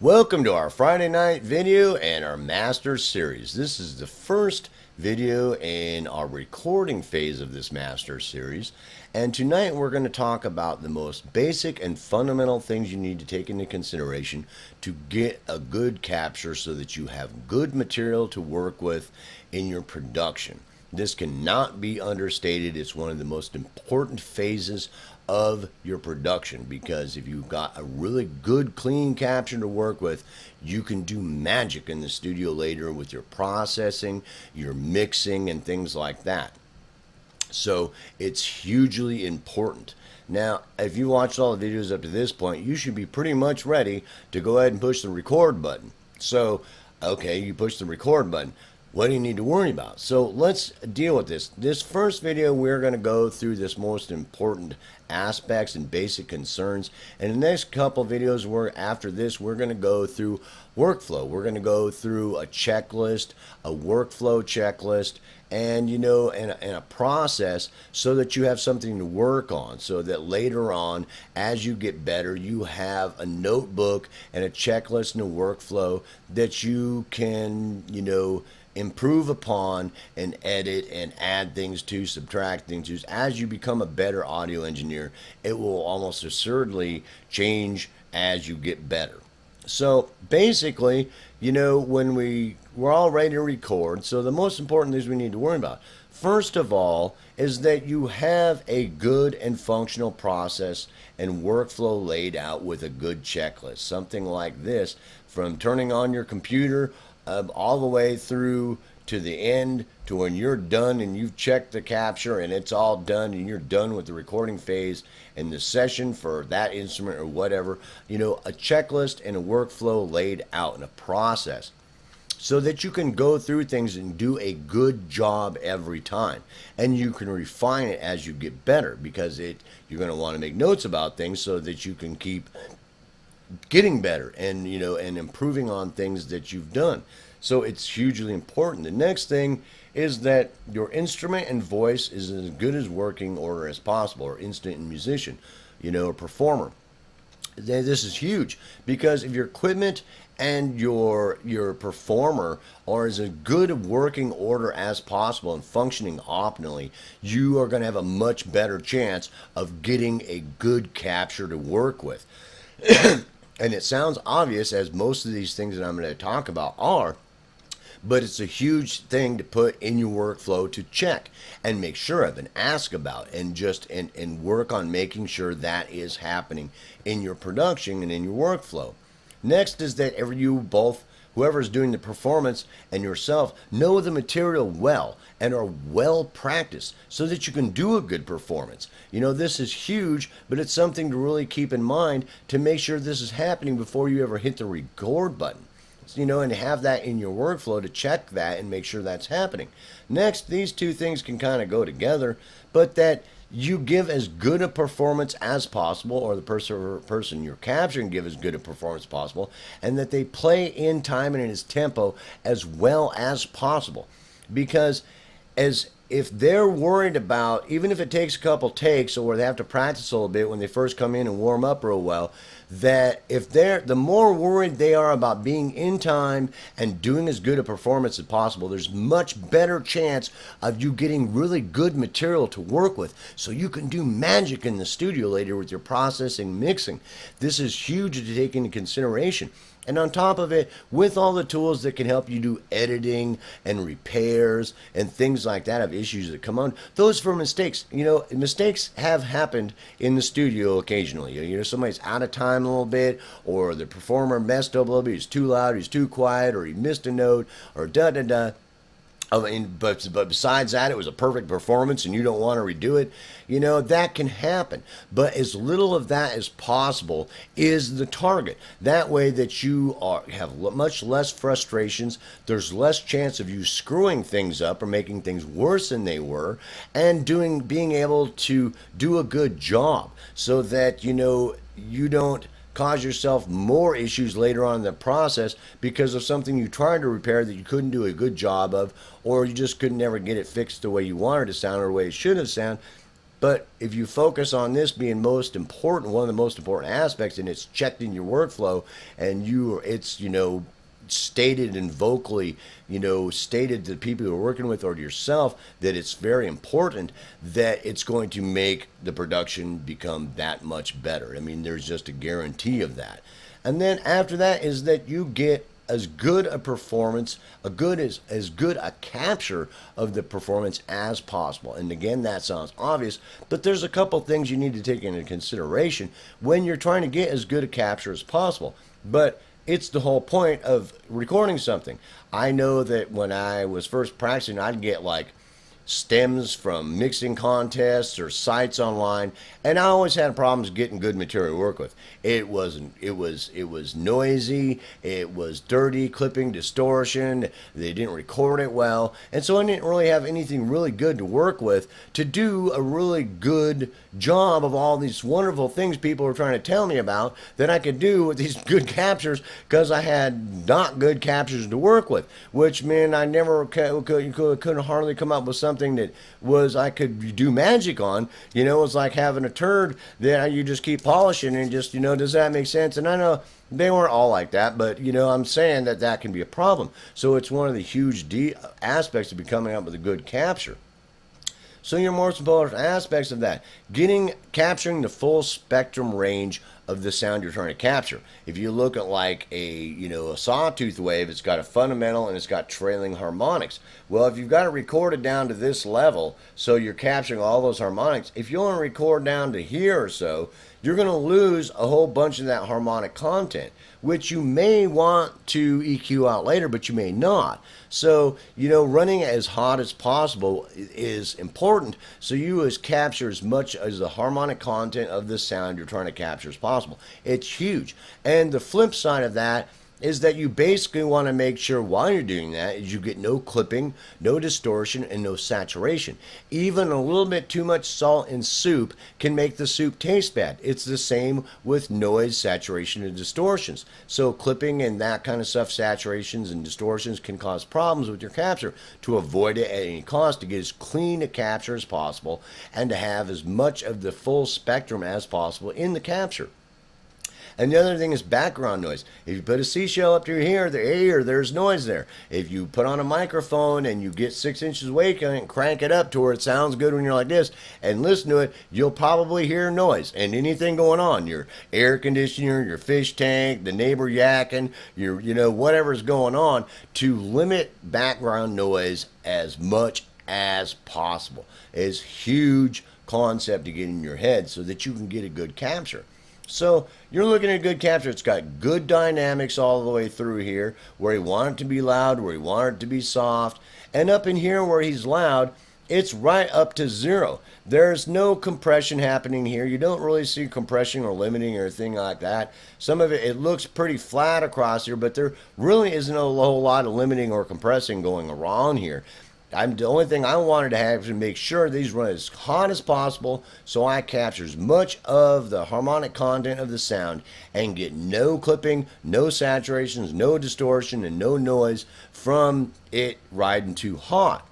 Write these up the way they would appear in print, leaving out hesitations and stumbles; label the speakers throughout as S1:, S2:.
S1: Welcome to our Friday night video and our master series. This is the first video in our recording phase of this master series, and tonight we're going to talk about the most basic and fundamental things you need to take into consideration to get a good capture so that you have good material to work with in your production. This cannot be understated. It's one of the most important phases of your production, because if you've got a really good clean capture to work with, you can do magic in the studio later with your processing, your mixing, and things like that. So it's hugely important. Now, if you watched all the videos up to this point, you should be pretty much ready to go ahead and push the record button. So, okay, you push the record button. What do you need to worry about? So let's deal with this. This first video, we're going to go through this most important aspects and basic concerns. And the next couple videos, after this, we're going to go through workflow. We're going to go through a checklist, a workflow checklist, and and a process so that you have something to work on, so that later on, as you get better, you have a notebook and a checklist and a workflow that you can, improve upon and edit and add things to, subtract things to. As you become a better audio engineer, it will almost assuredly change as you get better. So basically, when we're all ready to record, so the most important things we need to worry about, first of all, is that you have a good and functional process and workflow laid out with a good checklist. Something like this, from turning on your computer all the way through to the end, to when you're done and you've checked the capture and it's all done and you're done with the recording phase and the session for that instrument or whatever, a checklist and a workflow laid out in a process so that you can go through things and do a good job every time, and you can refine it as you get better, because you're going to want to make notes about things so that you can keep getting better and and improving on things that you've done. So it's hugely important. The next thing is that your instrument and voice is as good as working order as possible, or instrument and musician, a performer. This is huge, because if your equipment and your performer are as a good working order as possible and functioning optimally, you are going to have a much better chance of getting a good capture to work with. And it sounds obvious, as most of these things that I'm going to talk about are, but it's a huge thing to put in your workflow to check and make sure of and ask about, and and work on making sure that is happening in your production and in your workflow. Next is that whoever's doing the performance and yourself know the material well and are well practiced so that you can do a good performance. This is huge, but it's something to really keep in mind to make sure this is happening before you ever hit the record button. And have that in your workflow to check that and make sure that's happening. Next, these two things can kind of go together, but that you give as good a performance as possible, or the person you're capturing give as good a performance as possible, and that they play in time and in its tempo as well as possible. Because if they're worried about, even if it takes a couple takes or they have to practice a little bit when they first come in and warm up real well, that the more worried they are about being in time and doing as good a performance as possible, there's much better chance of you getting really good material to work with, so you can do magic in the studio later with your processing, mixing. This is huge to take into consideration. And on top of it, with all the tools that can help you do editing and repairs and things like that of issues that come on, those for mistakes. Mistakes have happened in the studio occasionally. Somebody's out of time a little bit, or the performer messed up a little bit, he's too loud, he's too quiet, or he missed a note, or da-da-da. But besides that, it was a perfect performance and you don't want to redo it. That can happen. But as little of that as possible is the target. That way that you have much less frustrations. There's less chance of you screwing things up or making things worse than they were, and being able to do a good job so that you don't cause yourself more issues later on in the process because of something you tried to repair that you couldn't do a good job of, or you just couldn't ever get it fixed the way you wanted it to sound or the way it should have sounded. But if you focus on this being most important, one of the most important aspects, and it's checked in your workflow, and it's stated and vocally, stated to the people you're working with or to yourself that it's very important, that it's going to make the production become that much better. I mean, there's just a guarantee of that. And then after that is that you get as good a performance, as good a capture of the performance as possible. And again, that sounds obvious, but there's a couple things you need to take into consideration when you're trying to get as good a capture as possible. But it's the whole point of recording something. I know that when I was first practicing, I'd get like stems from mixing contests or sites online, and I always had problems getting good material to work with. It was noisy, it was dirty, clipping, distortion, they didn't record it well, and so I didn't really have anything really good to work with to do a really good job of all these wonderful things people were trying to tell me about that I could do with these good captures, because I had not good captures to work with, which meant I never couldn't hardly come up with something that was I could do magic on. It was like having a turd that you just keep polishing and just, does that make sense? And I know they weren't all like that, but I'm saying that can be a problem. So it's one of the huge aspects of becoming up with a good capture. So your most important aspects of that, capturing the full spectrum range of the sound you're trying to capture. If you look at like a sawtooth wave, it's got a fundamental and it's got trailing harmonics. Well, if you've got it recorded down to this level, so you're capturing all those harmonics, if you only record down to here or so, you're going to lose a whole bunch of that harmonic content, which you may want to EQ out later, but you may not. So, running as hot as possible is important, so you capture as much as the harmonic content of the sound you're trying to capture as possible. It's huge. And the flip side of that is that you basically want to make sure while you're doing that is you get no clipping, no distortion, and no saturation. Even a little bit too much salt in soup can make the soup taste bad. It's the same with noise, saturation, and distortions. So clipping and that kind of stuff, saturations and distortions, can cause problems with your capture. To avoid it at any cost, to get as clean a capture as possible and to have as much of the full spectrum as possible in the capture. And the other thing is background noise. If you put a seashell up to your ear, there's noise there. If you put on a microphone and you get 6 inches away from it and crank it up to where it sounds good when you're like this and listen to it, you'll probably hear noise and anything going on. Your air conditioner, your fish tank, the neighbor yakking, your, whatever's going on, to limit background noise as much as possible is huge concept to get in your head so that you can get a good capture. So you're looking at a good capture. It's got good dynamics all the way through here, where you want it to be loud, where you want it to be soft, and up in here where he's loud, it's right up to 0. There's no compression happening here. You don't really see compression or limiting or anything like that. Some of it looks pretty flat across here, but there really isn't a whole lot of limiting or compressing going around here. The only thing I wanted to have to make sure these run as hot as possible so I capture as much of the harmonic content of the sound and get no clipping, no saturations, no distortion, and no noise from it riding too hot.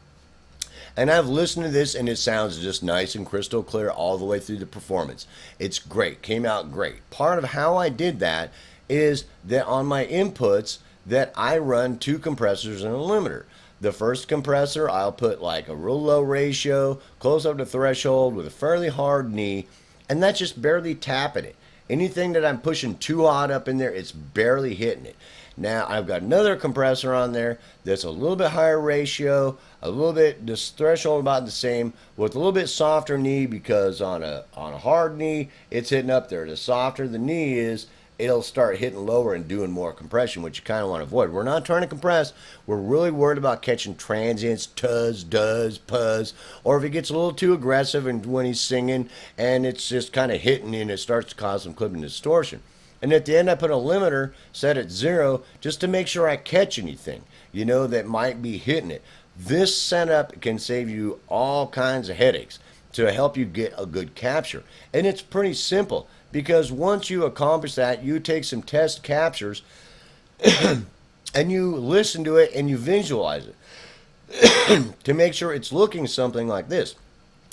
S1: And I've listened to this and it sounds just nice and crystal clear all the way through the performance. It's great, came out great. Part of how I did that is that on my inputs that I run 2 compressors and a limiter. The first compressor, I'll put like a real low ratio, close up to threshold with a fairly hard knee, and that's just barely tapping it. Anything that I'm pushing too hot up in there, it's barely hitting it. Now, I've got another compressor on there that's a little bit higher ratio, a little bit, the threshold about the same, with a little bit softer knee, because on a hard knee, it's hitting up there. The softer the knee is, it'll start hitting lower and doing more compression, which you kind of want to avoid. We're not trying to compress. We're really worried about catching transients, tuz, does, puzz, or if it gets a little too aggressive and when he's singing and it's just kind of hitting and it starts to cause some clipping distortion. And at the end, I put a limiter set at 0 just to make sure I catch anything, that might be hitting it. This setup can save you all kinds of headaches to help you get a good capture. And it's pretty simple, because once you accomplish that, you take some test captures and you listen to it and you visualize it to make sure it's looking something like this.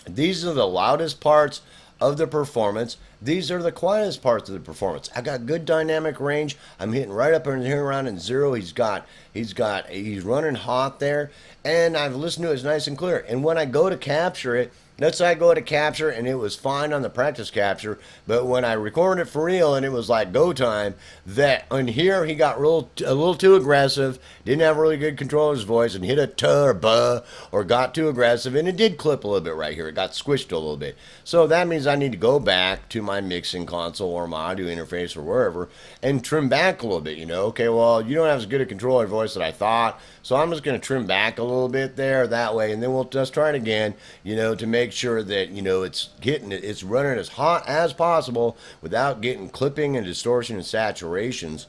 S1: These are the loudest parts of the performance. These are the quietest parts of the performance. I got good dynamic range. I'm hitting right up in here around in zero. He's running hot there, and I've listened to it. It's nice and clear. And when I go to capture it, let's say I go to capture and it was fine on the practice capture, but when I recorded it for real and it was like go time, that on here he got a little too aggressive, didn't have really good control of his voice, and hit a tuh or buh or got too aggressive, and it did clip a little bit right here. It got squished a little bit. So that means I need to go back to my mixing console or my audio interface or wherever and trim back a little bit. Okay, well, you don't have as good a control of your voice that I thought, so I'm just going to trim back a little bit there that way, and then we'll just try it again, to make sure that it's running as hot as possible without getting clipping and distortion and saturations,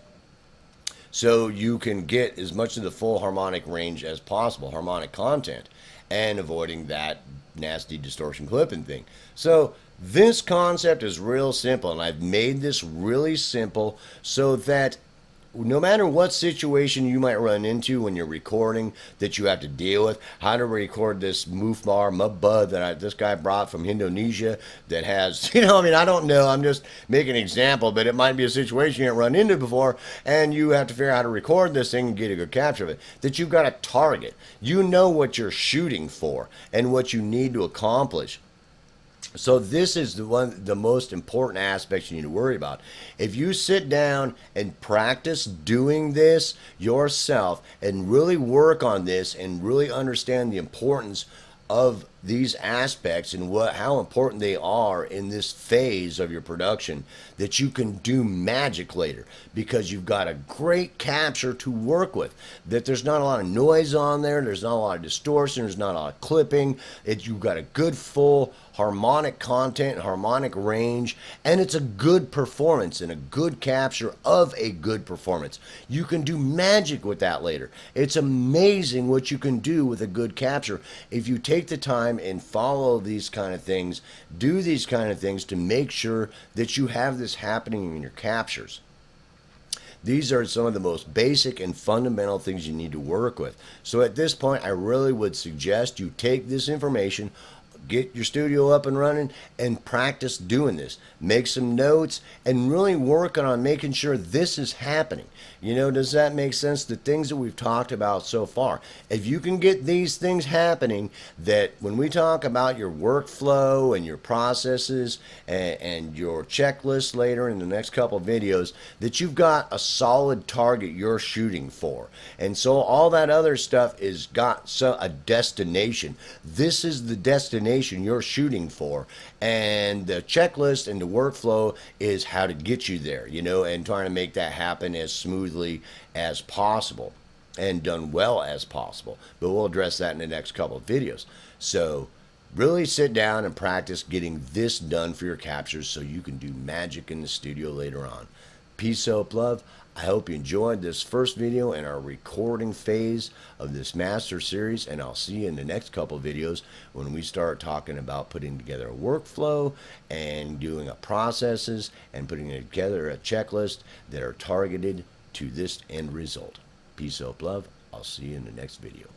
S1: so you can get as much of the full harmonic range as possible, harmonic content, and avoiding that nasty distortion clipping thing. So this concept is real simple, and I've made this really simple so that no matter what situation you might run into when you're recording that you have to deal with, how to record this Mufmar Mudbud that this guy brought from Indonesia that has, I don't know, I'm just making an example, but it might be a situation you haven't run into before, and you have to figure out how to record this thing and get a good capture of it, that you've got a target. You know what you're shooting for and what you need to accomplish. So this is the most important aspects you need to worry about. If you sit down and practice doing this yourself and really work on this and really understand the importance of these aspects and how important they are in this phase of your production, that you can do magic later because you've got a great capture to work with, that there's not a lot of noise on there, there's not a lot of distortion, there's not a lot of clipping, you've got a good full harmonic content, harmonic range, and it's a good performance and a good capture of a good performance. You can do magic with that later. It's amazing what you can do with a good capture if you take the time and follow these kind of things, do these kind of things to make sure that you have this happening in your captures. These are some of the most basic and fundamental things you need to work with. So at this point, I really would suggest you take this information, get your studio up and running, and practice doing this. Make some notes and really working on making sure this is happening. Does that make sense? The things that we've talked about so far. If you can get these things happening, that when we talk about your workflow and your processes and your checklist later in the next couple of videos, that you've got a solid target you're shooting for. And so all that other stuff is got a destination. This is the destination you're shooting for, and the checklist and the workflow is how to get you there, and trying to make that happen as smoothly as possible and done well as possible. But we'll address that in the next couple of videos. So really sit down and practice getting this done for your captures so you can do magic in the studio later on. Peace, hope, love. I hope you enjoyed this first video in our recording phase of this master series, and I'll see you in the next couple of videos when we start talking about putting together a workflow and doing processes and putting together a checklist that are targeted to this end result. Peace, hope, love. I'll see you in the next video.